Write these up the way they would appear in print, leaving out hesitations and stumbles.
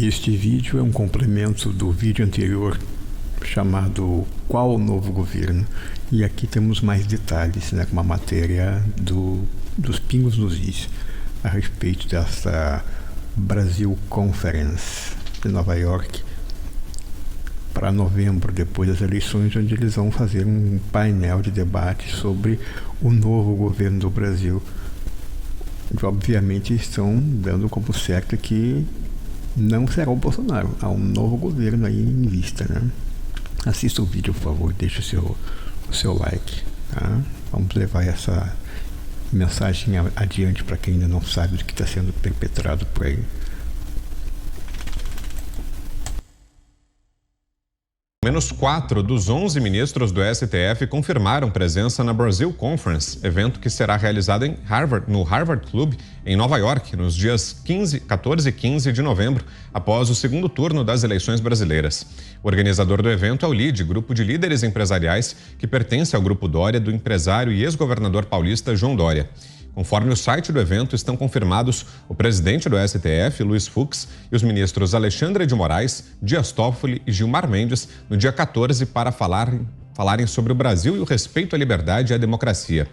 Este vídeo é um complemento do vídeo anterior chamado Qual o Novo Governo? E aqui temos mais detalhes, né, com uma matéria dos Pingos nos Is a respeito dessa Brasil Conference de Nova York para novembro, depois das eleições, onde eles vão fazer um painel de debate sobre o novo governo do Brasil. E, obviamente estão dando como certo que não será o Bolsonaro, há um novo governo aí em vista, né? Assista o vídeo, por favor, deixe o seu like, tá? Vamos levar essa mensagem adiante para quem ainda não sabe do que está sendo perpetrado por aí. Menos 4 dos 11 ministros do STF confirmaram presença na Brasil Conference, evento que será realizado no Harvard Club, em Nova York, nos dias 14 e 15 de novembro, após o segundo turno das eleições brasileiras. O organizador do evento é o LIDE, grupo de líderes empresariais que pertence ao Grupo Dória, do empresário e ex-governador paulista João Dória. Conforme o site do evento, estão confirmados o presidente do STF, Luiz Fux, e os ministros Alexandre de Moraes, Dias Toffoli e Gilmar Mendes, no dia 14, para falarem sobre o Brasil e o respeito à liberdade e à democracia.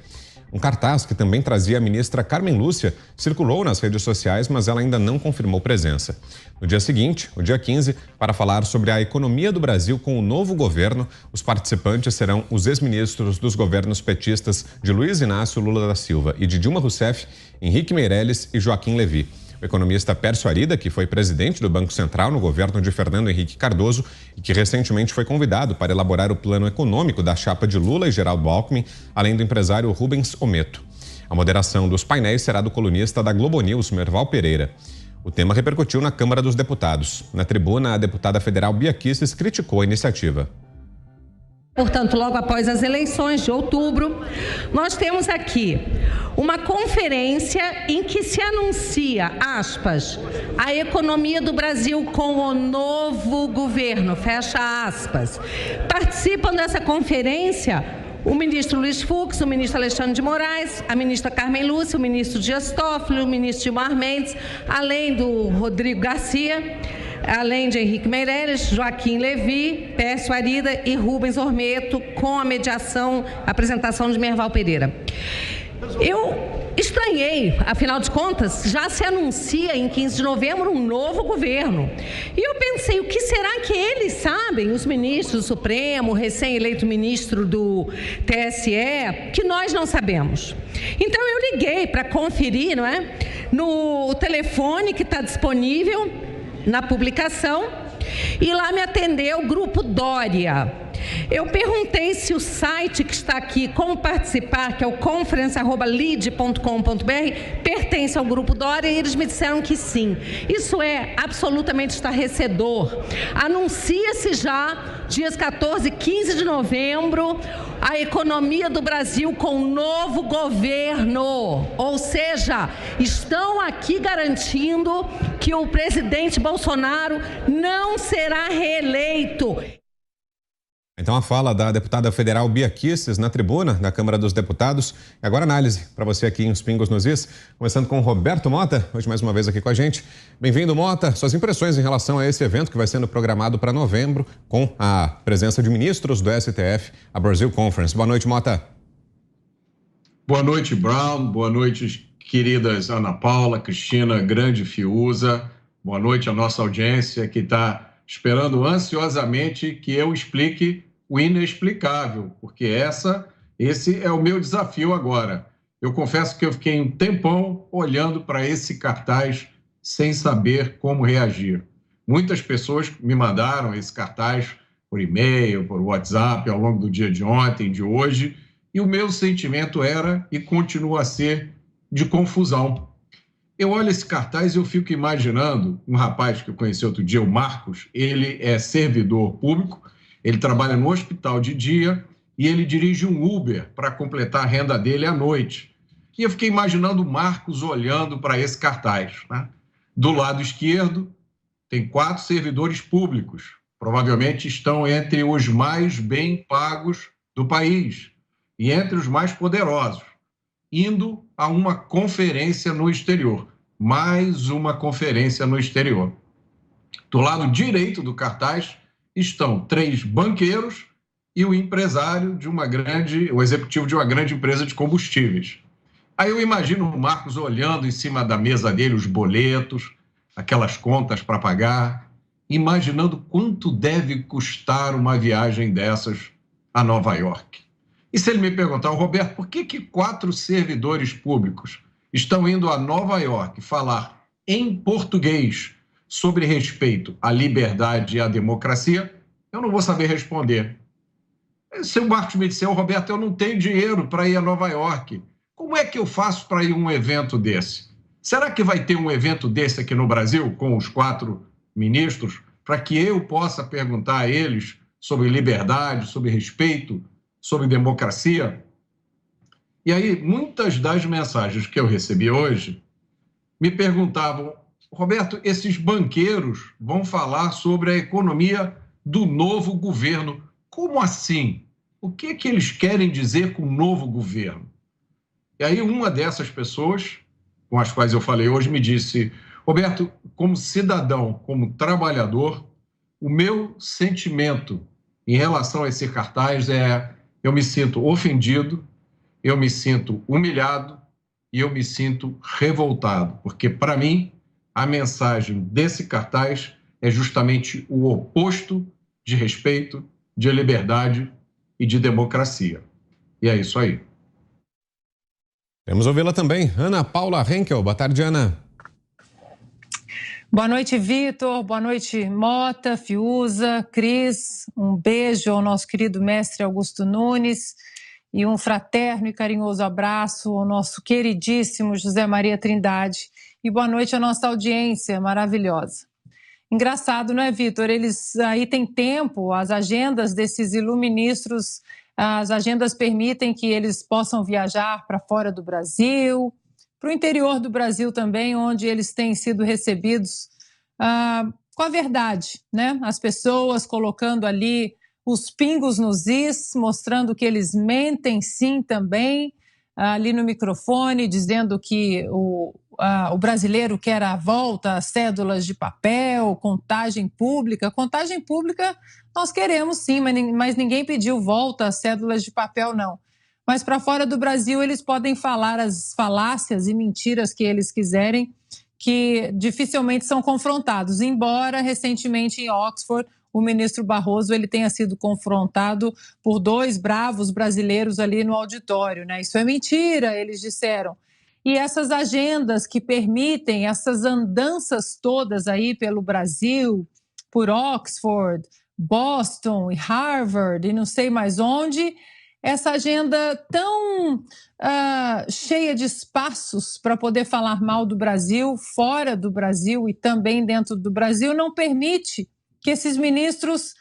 Um cartaz que também trazia a ministra Carmen Lúcia circulou nas redes sociais, mas ela ainda não confirmou presença. No dia seguinte, o dia 15, para falar sobre a economia do Brasil com o novo governo, os participantes serão os ex-ministros dos governos petistas de Luiz Inácio Lula da Silva e de Dilma Rousseff, Henrique Meirelles e Joaquim Levy. O economista Pércio Arida, que foi presidente do Banco Central no governo de Fernando Henrique Cardoso e que recentemente foi convidado para elaborar o plano econômico da chapa de Lula e Geraldo Alckmin, além do empresário Rubens Ometo. A moderação dos painéis será do colunista da Globo News, Merval Pereira. O tema repercutiu na Câmara dos Deputados. Na tribuna, a deputada federal Bia Kicis criticou a iniciativa. Portanto, logo após as eleições de outubro, nós temos aqui uma conferência em que se anuncia, aspas, a economia do Brasil com o novo governo, fecha aspas. Participam dessa conferência o ministro Luiz Fux, o ministro Alexandre de Moraes, a ministra Carmen Lúcia, o ministro Dias Toffoli, o ministro Gilmar Mendes, além do Rodrigo Garcia, além de Henrique Meirelles, Joaquim Levy, Pércio Arida e Rubens Ometo, com a apresentação de Merval Pereira. Eu estranhei, afinal de contas, já se anuncia em 15 de novembro um novo governo. E eu pensei, o que será que eles sabem, os ministros do Supremo, o recém-eleito ministro do TSE, que nós não sabemos? Então eu liguei para conferir, não é? No telefone que está disponível na publicação, e lá me atendeu o Grupo Dória. Eu perguntei se o site que está aqui, como participar, que é o conference@lide.com.br, pertence ao Grupo Dória, e eles me disseram que sim. Isso é absolutamente estarrecedor. Anuncia-se já, dias 14 e 15 de novembro, a economia do Brasil com um novo governo. Ou seja, estão aqui garantindo que o presidente Bolsonaro não será reeleito. Então, a fala da deputada federal Bia Kicis na tribuna da Câmara dos Deputados. E agora análise para você aqui em Os Pingos nos Is, começando com o Roberto Mota, hoje mais uma vez aqui com a gente. Bem-vindo, Mota. Suas impressões em relação a esse evento que vai sendo programado para novembro, com a presença de ministros do STF, a Brasil Conference. Boa noite, Mota. Boa noite, Brown. Boa noite, queridas Ana Paula, Cristina, Grande Fiuza. Boa noite à nossa audiência que está esperando ansiosamente que eu explique o inexplicável, porque esse é o meu desafio agora. Eu confesso que eu fiquei um tempão olhando para esse cartaz sem saber como reagir. Muitas pessoas me mandaram esse cartaz por e-mail, por WhatsApp, ao longo do dia de ontem, de hoje, e o meu sentimento era e continua a ser de confusão. Eu olho esse cartaz e eu fico imaginando um rapaz que eu conheci outro dia, o Marcos. Ele é servidor público, ele trabalha no hospital de dia e ele dirige um Uber para completar a renda dele à noite. E eu fiquei imaginando o Marcos olhando para esse cartaz, né? Do lado esquerdo tem 4 servidores públicos, provavelmente estão entre os mais bem pagos do país e entre os mais poderosos, indo a uma conferência no exterior, mais uma conferência no exterior. Do lado direito do cartaz estão 3 banqueiros e o empresário o executivo de uma grande empresa de combustíveis. Aí eu imagino o Marcos olhando em cima da mesa dele os boletos, aquelas contas para pagar, imaginando quanto deve custar uma viagem dessas a Nova York. E se ele me perguntar, Roberto, por que 4 servidores públicos estão indo a Nova York falar em português sobre respeito à liberdade e à democracia, eu não vou saber responder. Se o Marcos me disser, Roberto, eu não tenho dinheiro para ir a Nova York, como é que eu faço para ir a um evento desse? Será que vai ter um evento desse aqui no Brasil, com os 4 ministros, para que eu possa perguntar a eles sobre liberdade, sobre respeito, sobre democracia? E aí, muitas das mensagens que eu recebi hoje me perguntavam, Roberto, esses banqueiros vão falar sobre a economia do novo governo. Como assim? O que eles querem dizer com o novo governo? E aí uma dessas pessoas, com as quais eu falei hoje, me disse, Roberto, como cidadão, como trabalhador, o meu sentimento em relação a esse cartaz é, eu me sinto ofendido, eu me sinto humilhado e eu me sinto revoltado, porque para mim a mensagem desse cartaz é justamente o oposto de respeito, de liberdade e de democracia. E é isso aí. Queremos ouvi-la também, Ana Paula Henkel. Boa tarde, Ana. Boa noite, Vitor. Boa noite, Mota, Fiuza, Cris. Um beijo ao nosso querido mestre Augusto Nunes e um fraterno e carinhoso abraço ao nosso queridíssimo José Maria Trindade. E boa noite à nossa audiência maravilhosa. Engraçado, não é, Vitor? Eles aí têm tempo, as agendas desses iluministros, as agendas permitem que eles possam viajar para fora do Brasil, para o interior do Brasil também, onde eles têm sido recebidos com a verdade, né? As pessoas colocando ali os pingos nos is, mostrando que eles mentem sim também, ali no microfone, dizendo que o brasileiro quer a volta às cédulas de papel, contagem pública. Contagem pública nós queremos sim, mas ninguém pediu volta às cédulas de papel, não. Mas para fora do Brasil eles podem falar as falácias e mentiras que eles quiserem, que dificilmente são confrontados, embora recentemente em Oxford o ministro Barroso ele tenha sido confrontado por 2 bravos brasileiros ali no auditório, né? Isso é mentira, eles disseram. E essas agendas que permitem essas andanças todas aí pelo Brasil, por Oxford, Boston e Harvard e não sei mais onde, essa agenda tão cheia de espaços para poder falar mal do Brasil, fora do Brasil e também dentro do Brasil, não permite que esses ministros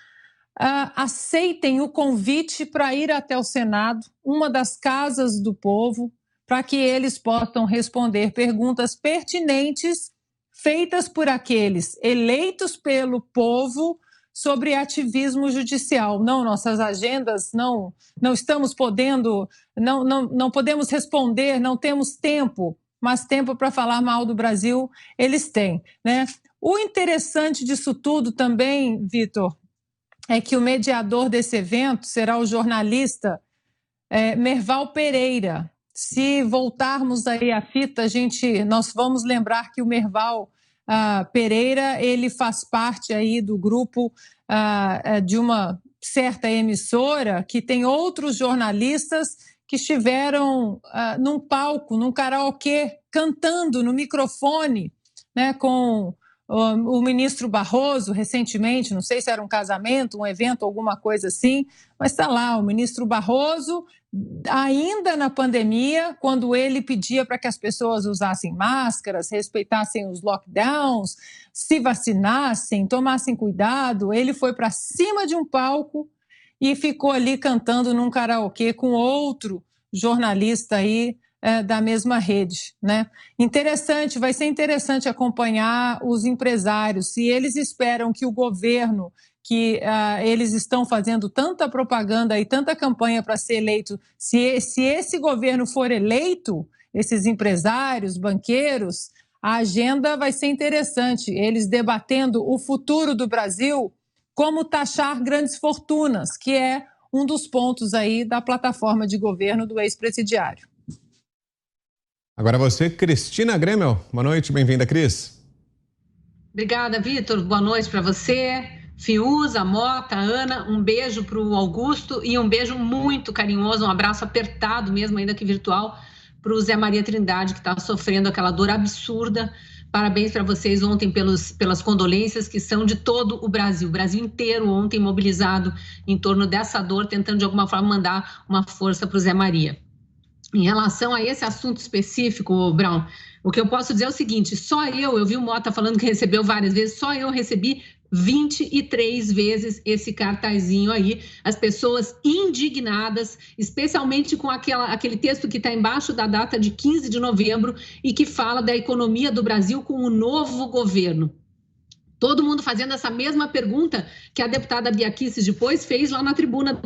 aceitem o convite para ir até o Senado, uma das casas do povo, para que eles possam responder perguntas pertinentes feitas por aqueles eleitos pelo povo sobre ativismo judicial. Não, nossas agendas não estamos podendo, não podemos responder, não temos tempo, mas tempo para falar mal do Brasil eles têm, né? O interessante disso tudo também, Vitor, é que o mediador desse evento será o jornalista Merval Pereira. Se voltarmos aí à fita, nós vamos lembrar que o Merval Pereira, ele faz parte aí do grupo de uma certa emissora que tem outros jornalistas que estiveram num palco, num karaokê, cantando no microfone, né, com o ministro Barroso recentemente, não sei se era um casamento, um evento, alguma coisa assim, mas está lá, o ministro Barroso, ainda na pandemia, quando ele pedia para que as pessoas usassem máscaras, respeitassem os lockdowns, se vacinassem, tomassem cuidado, ele foi para cima de um palco e ficou ali cantando num karaokê com outro jornalista aí da mesma rede, né? Interessante, vai ser interessante acompanhar os empresários, se eles esperam que o governo, que eles estão fazendo tanta propaganda e tanta campanha para ser eleito, se esse governo for eleito, esses empresários, banqueiros, a agenda vai ser interessante, eles debatendo o futuro do Brasil, como taxar grandes fortunas, que é um dos pontos aí da plataforma de governo do ex-presidiário. Agora você, Cristina Gremel. Boa noite, bem-vinda, Cris. Obrigada, Vitor. Boa noite para você, Fiuza, Mota, Ana. Um beijo para o Augusto e um beijo muito carinhoso, um abraço apertado mesmo, ainda que virtual, para o Zé Maria Trindade, que está sofrendo aquela dor absurda. Parabéns para vocês ontem pelas condolências que são de todo o Brasil inteiro ontem mobilizado em torno dessa dor, tentando de alguma forma mandar uma força para o Zé Maria. Em relação a esse assunto específico, Brown, o que eu posso dizer é o seguinte, eu vi o Mota falando que recebeu várias vezes, só eu recebi 23 vezes esse cartazinho aí, as pessoas indignadas, especialmente com aquele texto que está embaixo da data de 15 de novembro e que fala da economia do Brasil com o novo governo. Todo mundo fazendo essa mesma pergunta que a deputada Bia Kicis depois fez lá na tribuna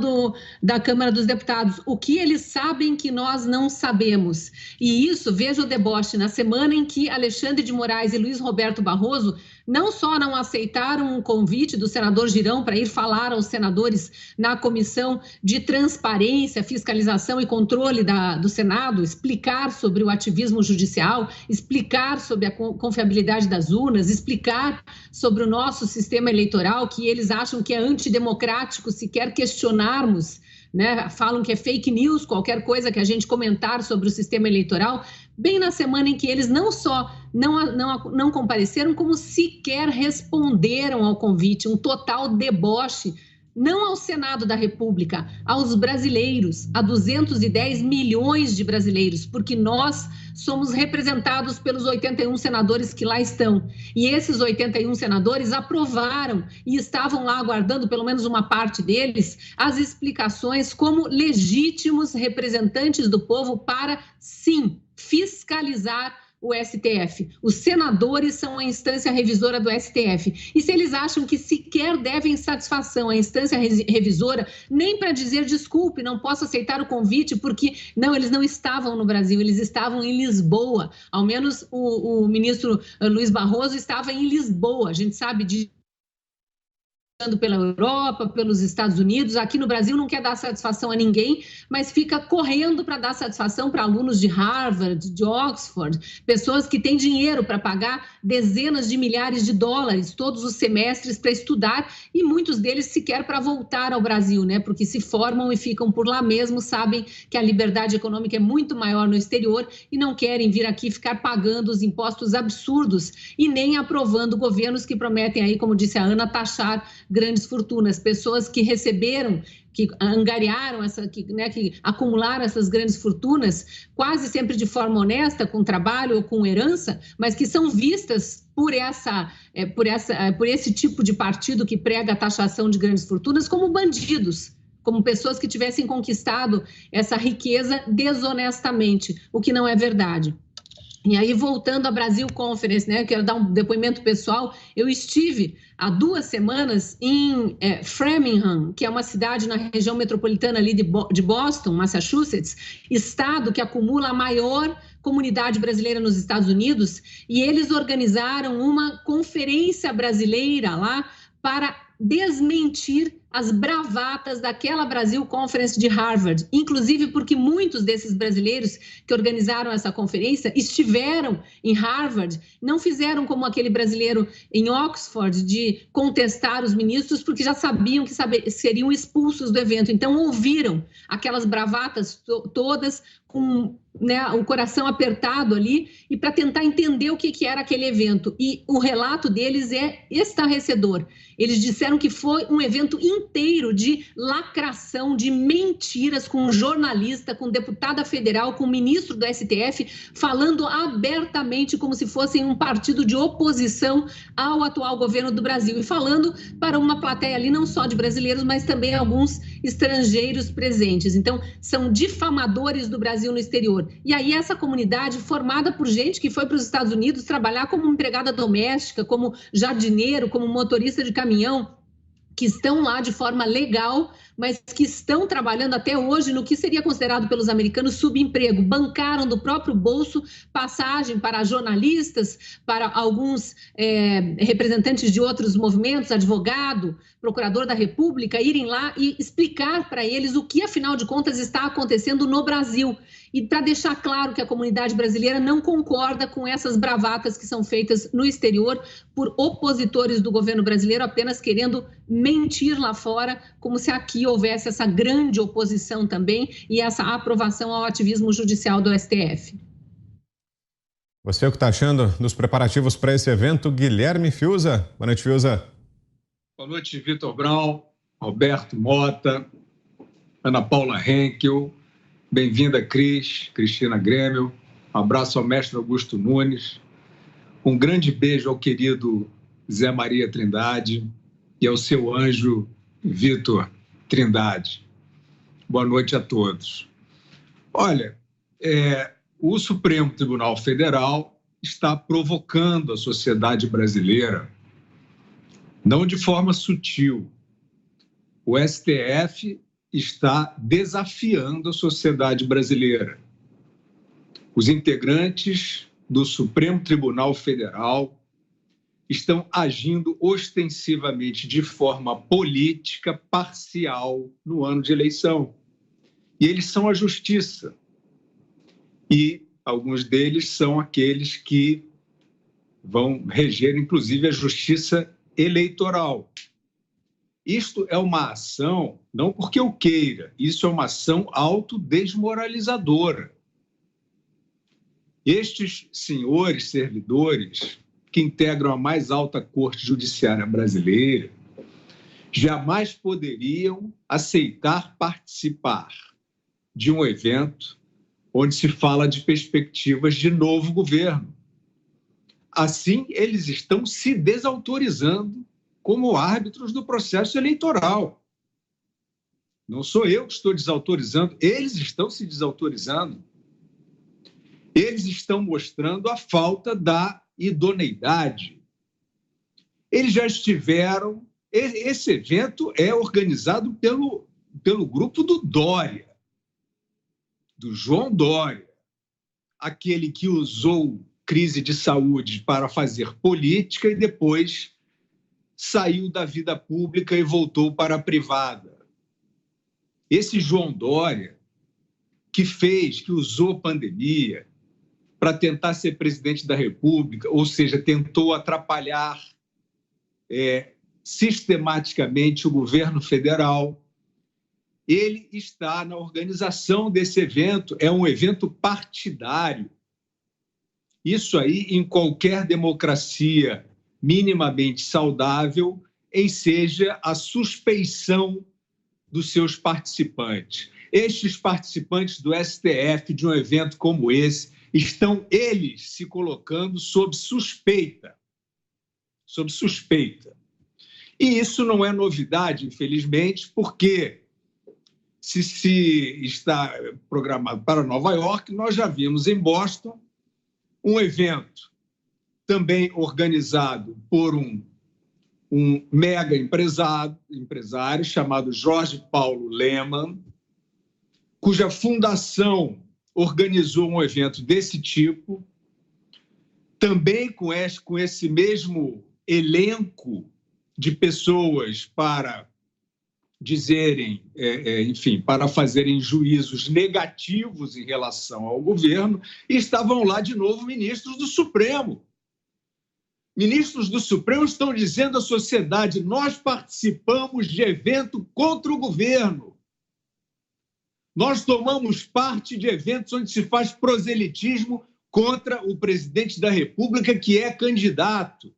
da Câmara dos Deputados. O que eles sabem que nós não sabemos? E isso, veja o deboche, na semana em que Alexandre de Moraes e Luiz Roberto Barroso não só não aceitaram um convite do senador Girão para ir falar aos senadores na Comissão de Transparência, Fiscalização e Controle do Senado, explicar sobre o ativismo judicial, explicar sobre a confiabilidade das urnas, explicar sobre o nosso sistema eleitoral, que eles acham que é antidemocrático sequer questionarmos, né? Falam que é fake news, qualquer coisa que a gente comentar sobre o sistema eleitoral, bem na semana em que eles não só não compareceram, como sequer responderam ao convite, um total deboche, não ao Senado da República, aos brasileiros, a 210 milhões de brasileiros, porque nós somos representados pelos 81 senadores que lá estão. E esses 81 senadores aprovaram e estavam lá aguardando, pelo menos uma parte deles, as explicações como legítimos representantes do povo para, sim, fiscalizar o STF. Os senadores são a instância revisora do STF. E se eles acham que sequer devem satisfação à instância revisora, nem para dizer desculpe, não posso aceitar o convite, porque não, eles não estavam no Brasil, eles estavam em Lisboa. Ao menos o ministro Luiz Barroso estava em Lisboa. A gente sabe disso. Pela Europa, pelos Estados Unidos, aqui no Brasil não quer dar satisfação a ninguém, mas fica correndo para dar satisfação para alunos de Harvard, de Oxford, pessoas que têm dinheiro para pagar dezenas de milhares de dólares todos os semestres para estudar e muitos deles sequer para voltar ao Brasil, né? Porque se formam e ficam por lá mesmo, sabem que a liberdade econômica é muito maior no exterior e não querem vir aqui ficar pagando os impostos absurdos e nem aprovando governos que prometem aí, como disse a Ana, taxar grandes fortunas, pessoas que receberam, que angariaram, que acumularam essas grandes fortunas, quase sempre de forma honesta, com trabalho ou com herança, mas que são vistas por esse tipo de partido que prega a taxação de grandes fortunas como bandidos, como pessoas que tivessem conquistado essa riqueza desonestamente, o que não é verdade. E aí, voltando à Brasil Conference, né, quero dar um depoimento pessoal, eu estive há 2 semanas em Framingham, que é uma cidade na região metropolitana ali de Boston, Massachusetts, estado que acumula a maior comunidade brasileira nos Estados Unidos, e eles organizaram uma conferência brasileira lá para desmentir as bravatas daquela Brasil Conference de Harvard, inclusive porque muitos desses brasileiros que organizaram essa conferência estiveram em Harvard, não fizeram como aquele brasileiro em Oxford de contestar os ministros porque já sabiam que seriam expulsos do evento, então ouviram aquelas bravatas todas com o coração apertado ali e para tentar entender o que era aquele evento, e o relato deles é estarrecedor. Eles disseram que foi um evento inteiro de lacração, de mentiras, com um jornalista, com deputada federal, com o ministro do STF, falando abertamente como se fossem um partido de oposição ao atual governo do Brasil, e falando para uma plateia ali não só de brasileiros, mas também alguns estrangeiros presentes. Então, são difamadores do Brasil no exterior. E aí essa comunidade, formada por gente que foi para os Estados Unidos trabalhar como empregada doméstica, como jardineiro, como motorista de caminhão, que estão lá de forma legal, mas que estão trabalhando até hoje no que seria considerado pelos americanos subemprego. Bancaram do próprio bolso passagem para jornalistas, para alguns representantes de outros movimentos, advogado, procurador da República, irem lá e explicar para eles o que, afinal de contas, está acontecendo no Brasil. E para deixar claro que a comunidade brasileira não concorda com essas bravatas que são feitas no exterior por opositores do governo brasileiro, apenas querendo mentir lá fora, como se aqui houvesse essa grande oposição também e essa aprovação ao ativismo judicial do STF. Você o que está achando dos preparativos para esse evento? Guilherme Fiuza. Boa noite, Fiuza. Boa noite, Vitor Brown, Roberto Mota, Ana Paula Henkel, bem-vinda, Cristina Grêmio, um abraço ao mestre Augusto Nunes, um grande beijo ao querido Zé Maria Trindade e ao seu anjo Vitor Trindade. Boa noite a todos. Olha, o Supremo Tribunal Federal está provocando a sociedade brasileira, não de forma sutil. O STF está desafiando a sociedade brasileira. Os integrantes do Supremo Tribunal Federal estão agindo ostensivamente de forma política parcial no ano de eleição. E eles são a justiça. E alguns deles são aqueles que vão reger, inclusive, a justiça eleitoral. Isto é uma ação, não porque eu queira, isso é uma ação autodesmoralizadora. Estes senhores servidores que integram a mais alta corte judiciária brasileira jamais poderiam aceitar participar de um evento onde se fala de perspectivas de novo governo. Assim, eles estão se desautorizando como árbitros do processo eleitoral. Não sou eu que estou desautorizando, eles estão se desautorizando. Eles estão mostrando a falta da idoneidade. Eles já estiveram... Esse evento é organizado pelo grupo do Dória, do João Dória, aquele que usou crise de saúde para fazer política e depois saiu da vida pública e voltou para a privada. Esse João Dória, que usou pandemia para tentar ser presidente da República, ou seja, tentou atrapalhar sistematicamente o governo federal, ele está na organização desse evento, é um evento partidário. Isso aí, em qualquer democracia minimamente saudável, enseja a suspeição dos seus participantes. Estes participantes do STF de um evento como esse estão, eles, se colocando sob suspeita. Sob suspeita. E isso não é novidade, infelizmente, porque se está programado para Nova York, nós já vimos em Boston um evento também organizado por um mega empresário chamado Jorge Paulo Lemann, cuja fundação organizou um evento desse tipo, também com esse mesmo elenco de pessoas para dizerem, para fazerem juízos negativos em relação ao governo, e estavam lá de novo ministros do Supremo. Ministros do Supremo estão dizendo à sociedade: nós participamos de evento contra o governo. Nós tomamos parte de eventos onde se faz proselitismo contra o presidente da República, que é candidato.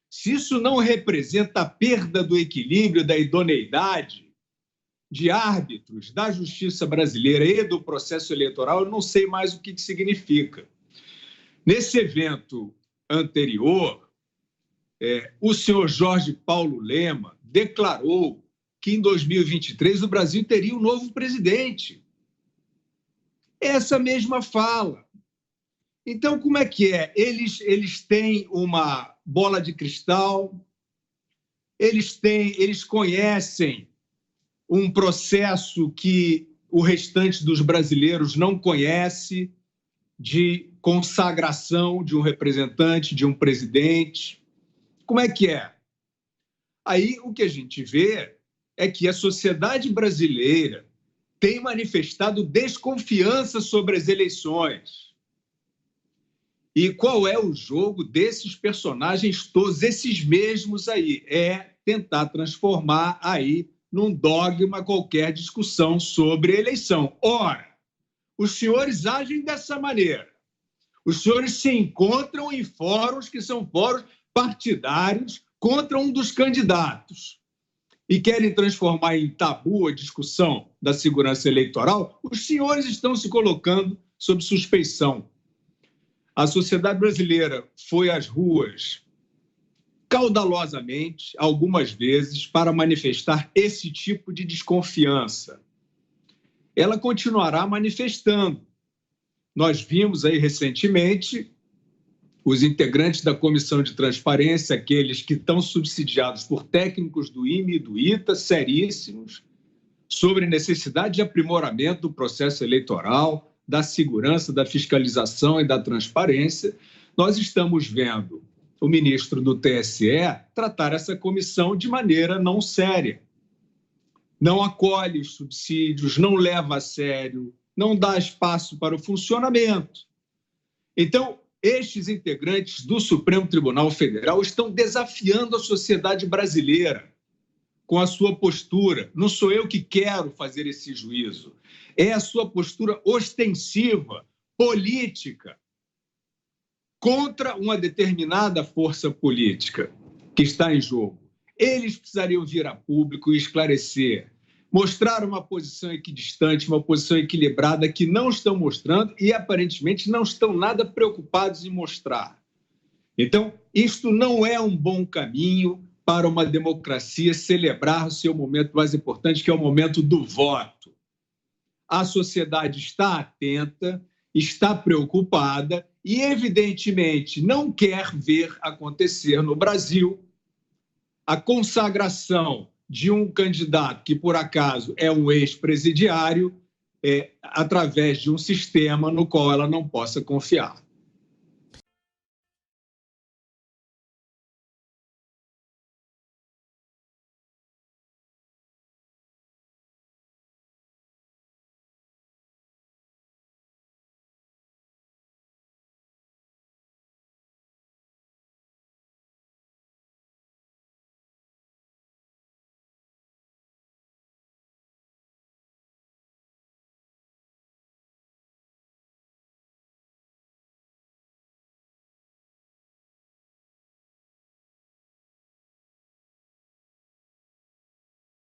Se isso não representa a perda do equilíbrio, da idoneidade de árbitros da justiça brasileira e do processo eleitoral, eu não sei mais o que significa. Nesse evento anterior, o senhor Jorge Paulo Lemann declarou que em 2023 o Brasil teria um novo presidente. Essa mesma fala. Então, como é que é? Eles têm uma bola de cristal, Eles conhecem um processo que o restante dos brasileiros não conhece, de consagração de um representante, de um presidente. Como é que é? Aí o que a gente vê é que a sociedade brasileira tem manifestado desconfiança sobre as eleições. E qual é o jogo desses personagens todos, esses mesmos aí? É tentar transformar aí num dogma qualquer discussão sobre eleição. Ora, os senhores agem dessa maneira. Os senhores se encontram em fóruns que são fóruns partidários contra um dos candidatos e querem transformar em tabu a discussão da segurança eleitoral. Os senhores estão se colocando sob suspeição. A sociedade brasileira foi às ruas caudalosamente, algumas vezes, para manifestar esse tipo de desconfiança. Ela continuará manifestando. Nós vimos aí recentemente os integrantes da Comissão de Transparência, aqueles que estão subsidiados por técnicos do IME e do ITA, seríssimos, sobre necessidade de aprimoramento do processo eleitoral, da segurança, da fiscalização e da transparência. Nós estamos vendo o ministro do TSE tratar essa comissão de maneira não séria. Não acolhe os subsídios, não leva a sério, não dá espaço para o funcionamento. Então, estes integrantes do Supremo Tribunal Federal estão desafiando a sociedade brasileira com a sua postura. Não sou eu que quero fazer esse juízo. É a sua postura ostensiva, política, contra uma determinada força política que está em jogo. Eles precisariam vir a público e esclarecer, mostrar uma posição equidistante, uma posição equilibrada que não estão mostrando e, aparentemente, não estão nada preocupados em mostrar. Então, isto não é um bom caminho para uma democracia celebrar o seu momento mais importante, que é o momento do voto. A sociedade está atenta, está preocupada e, evidentemente, não quer ver acontecer no Brasil a consagração de um candidato que, por acaso, é um ex-presidiário, através de um sistema no qual ela não possa confiar.